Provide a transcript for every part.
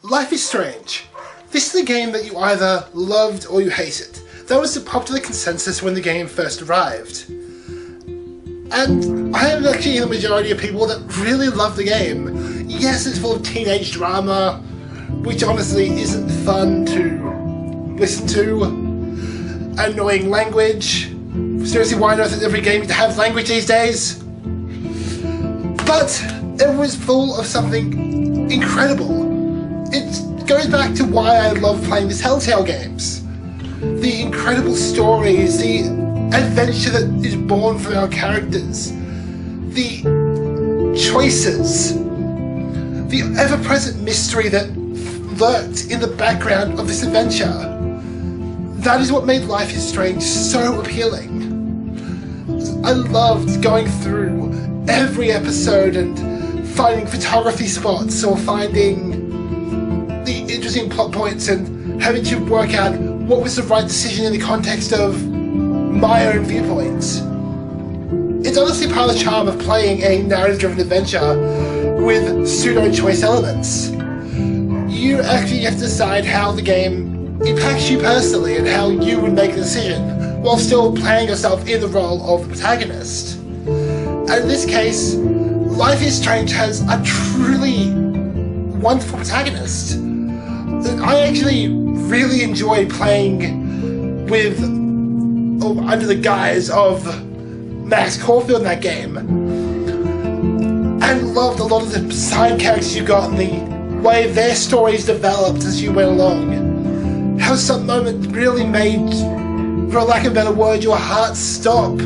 Life is Strange. This is a game that you either loved or you hated. That was the popular consensus when the game first arrived. And I am actually in the majority of people that really love the game. Yes, it's full of teenage drama, which honestly isn't fun to listen to. Annoying language. Seriously, why on earth does every game need to have language these days? But it was full of something incredible. It goes back to why I love playing the Telltale games. The incredible stories, the adventure that is born from our characters, the choices, the ever-present mystery that lurked in the background of this adventure. That is what made Life is Strange so appealing. I loved going through every episode and finding photography spots or finding the interesting plot points and having to work out what was the right decision in the context of my own viewpoints. It's honestly part of the charm of playing a narrative-driven adventure with pseudo-choice elements. You actually have to decide how the game impacts you personally and how you would make a decision while still playing yourself in the role of the protagonist. And in this case, Life is Strange has a truly wonderful protagonist. I actually really enjoy playing with, under the guise of Max Caulfield in that game, and loved a lot of the side characters you got and the way their stories developed as you went along. How some moment really made, for lack of a better word, your heart stop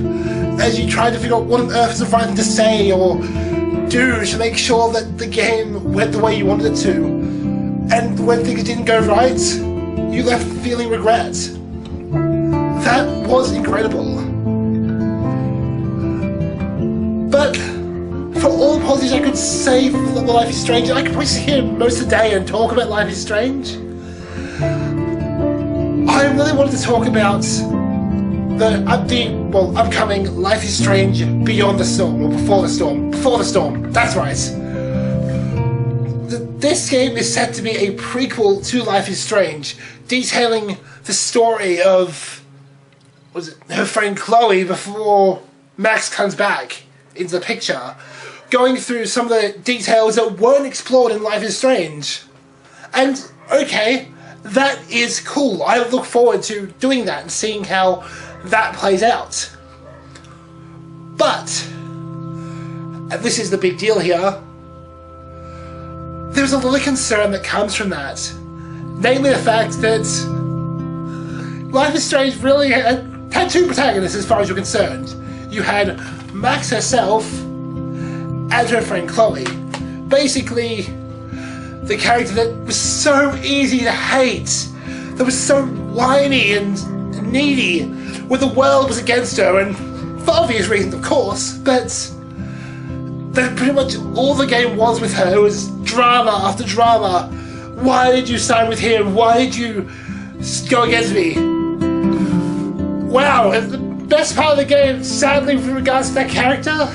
as you tried to figure out what on earth is the right thing to say or do to make sure that the game went the way you wanted it to. And when things didn't go right, you left feeling regret. That was incredible. But for all the positives I could say for Life is Strange, I could probably sit here most of the day and talk about Life is Strange. I really wanted to talk about the upcoming Life is Strange Beyond the Storm, or Before the Storm. Before the Storm, that's right. This game is set to be a prequel to Life is Strange, detailing the story of her friend Chloe before Max comes back into the picture, going through some of the details that weren't explored in Life is Strange. And, okay, that is cool. I look forward to doing that and seeing how that plays out. But, and this is the big deal here, there's a lot of concern that comes from that. Namely the fact that Life is Strange really had two protagonists as far as you're concerned. You had Max herself and her friend Chloe. Basically, the character that was so easy to hate, that was so whiny and needy when the world was against her, and for obvious reasons of course, but that pretty much all the game was with her. It was drama after drama. Why did you sign with him? Why did you go against me? Wow, and the best part of the game, sadly, with regards to that character,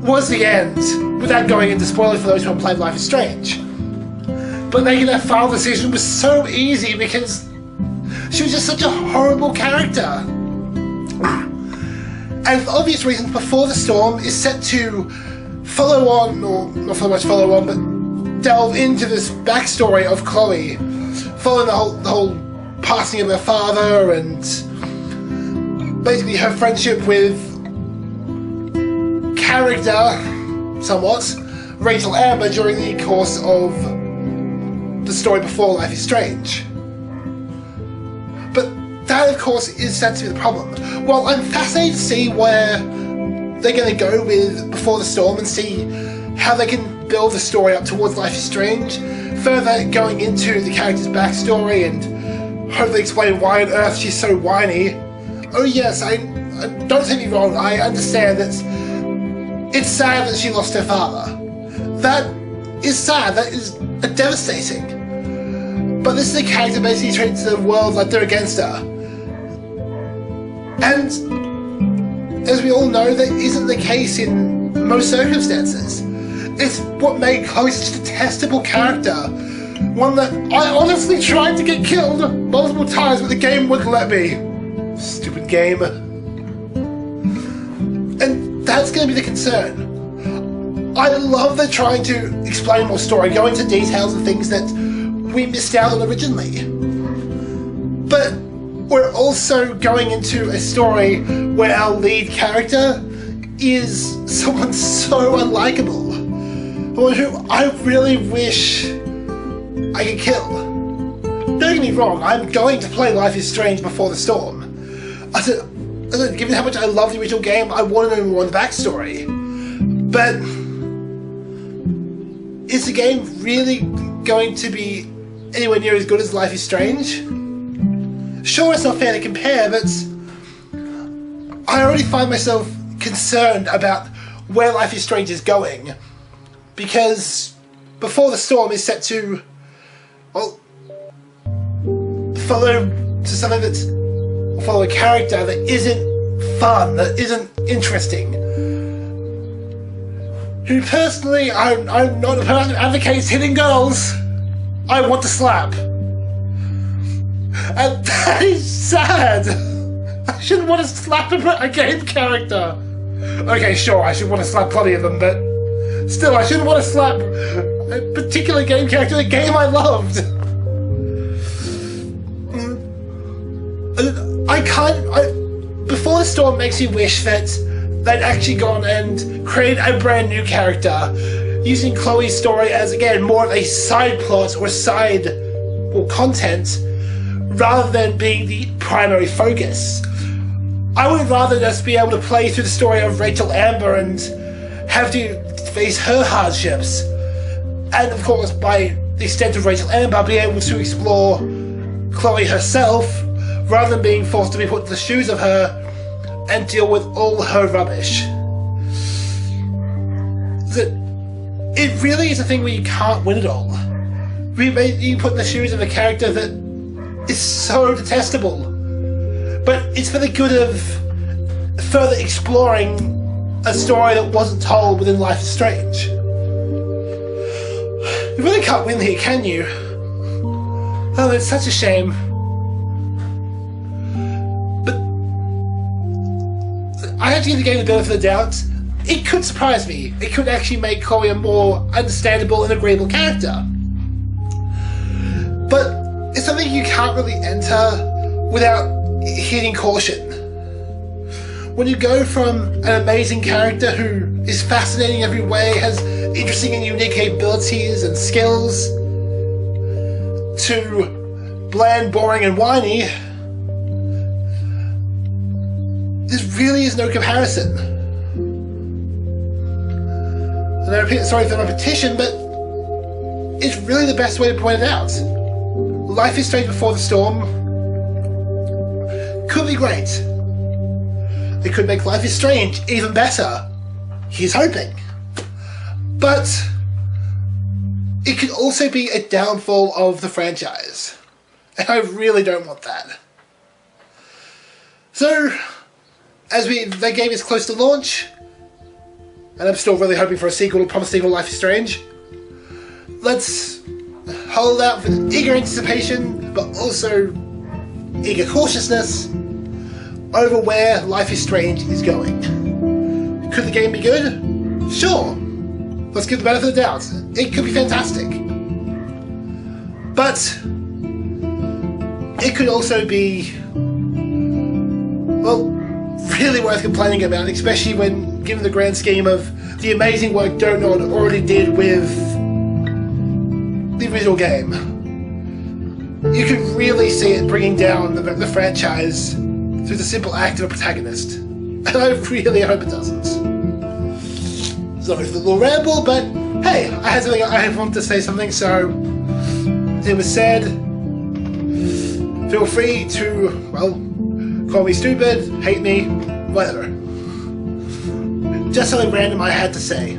was the end, without going into spoilers for those who have played Life is Strange. But making that final decision was so easy because she was just such a horrible character. And for obvious reasons, Before the Storm is set to follow on, or not so much follow on, but delve into this backstory of Chloe, following the whole passing of her father and basically her friendship with character, somewhat, Rachel Amber during the course of the story before Life is Strange. But that, of course, is said to be the problem. Well, I'm fascinated to see where they're going to go with Before the Storm and see how they can build the story up towards Life is Strange, further going into the character's backstory and hopefully explain why on earth she's so whiny. Oh yes, I don't take me wrong, I understand that it's sad that she lost her father. That is sad, that is devastating. But this is a character basically treats the world like they're against her. And as we all know, that isn't the case in most circumstances. It's what made Chloe such a detestable character. One that I honestly tried to get killed multiple times, but the game wouldn't let me. Stupid game. And that's going to be the concern. I love they're trying to explain more story, go into details and things that we missed out on originally. But we're also going into a story where our lead character is someone so unlikable, who I really wish I could kill. Don't get me wrong, I'm going to play Life is Strange Before the Storm. Given how much I love the original game, I want to know more on the backstory. But is the game really going to be anywhere near as good as Life is Strange? Sure, it's not fair to compare, but I already find myself concerned about where Life is Strange is going, because Before the Storm is set to, well, follow a character that isn't fun, that isn't interesting. Who personally, I'm not a person who advocates hitting girls. I want to slap. And that is sad. I shouldn't want to slap a game character. Okay, sure, I should want to slap plenty of them, but still, I shouldn't want to slap a particular game character in a game I loved. Before the Storm makes you wish that they'd actually gone and created a brand new character, using Chloe's story as, again, more of a side plot or content, rather than being the primary focus. I would rather just be able to play through the story of Rachel Amber and have to face her hardships, and of course, by the extent of Rachel Amber, be able to explore Chloe herself, rather than being forced to be put in the shoes of her and deal with all her rubbish. It really is a thing where you can't win it all. You put in the shoes of a character that is so detestable, but it's for the good of further exploring a story that wasn't told within Life is Strange. You really can't win here, can you? Oh, it's such a shame. I have to give the game the benefit of the doubt. It could surprise me. It could actually make Chloe a more understandable and agreeable character. But it's something you can't really enter without hitting caution. When you go from an amazing character who is fascinating in every way, has interesting and unique capabilities and skills, to bland, boring, and whiny, there really is no comparison. And sorry for the repetition, but it's really the best way to point it out. Life is Strange Before the Storm could be great. It could make Life is Strange even better. He's hoping. But it could also be a downfall of the franchise. And I really don't want that. So, that game is close to launch, and I'm still really hoping for a sequel, a promised sequel, Life is Strange. Let's hold out with eager anticipation, but also eager cautiousness over where Life is Strange is going. Could the game be good? Sure. Let's give the benefit of the doubt. It could be fantastic. But it could also be, well, really worth complaining about, especially when given the grand scheme of the amazing work Donut already did with the original game. You can really see it bringing down the franchise through the simple act of a protagonist. And I really hope it doesn't. Sorry for the little ramble, but hey, I wanted to say something, so it was said. Feel free to, well, call me stupid, hate me, whatever. Just something random I had to say.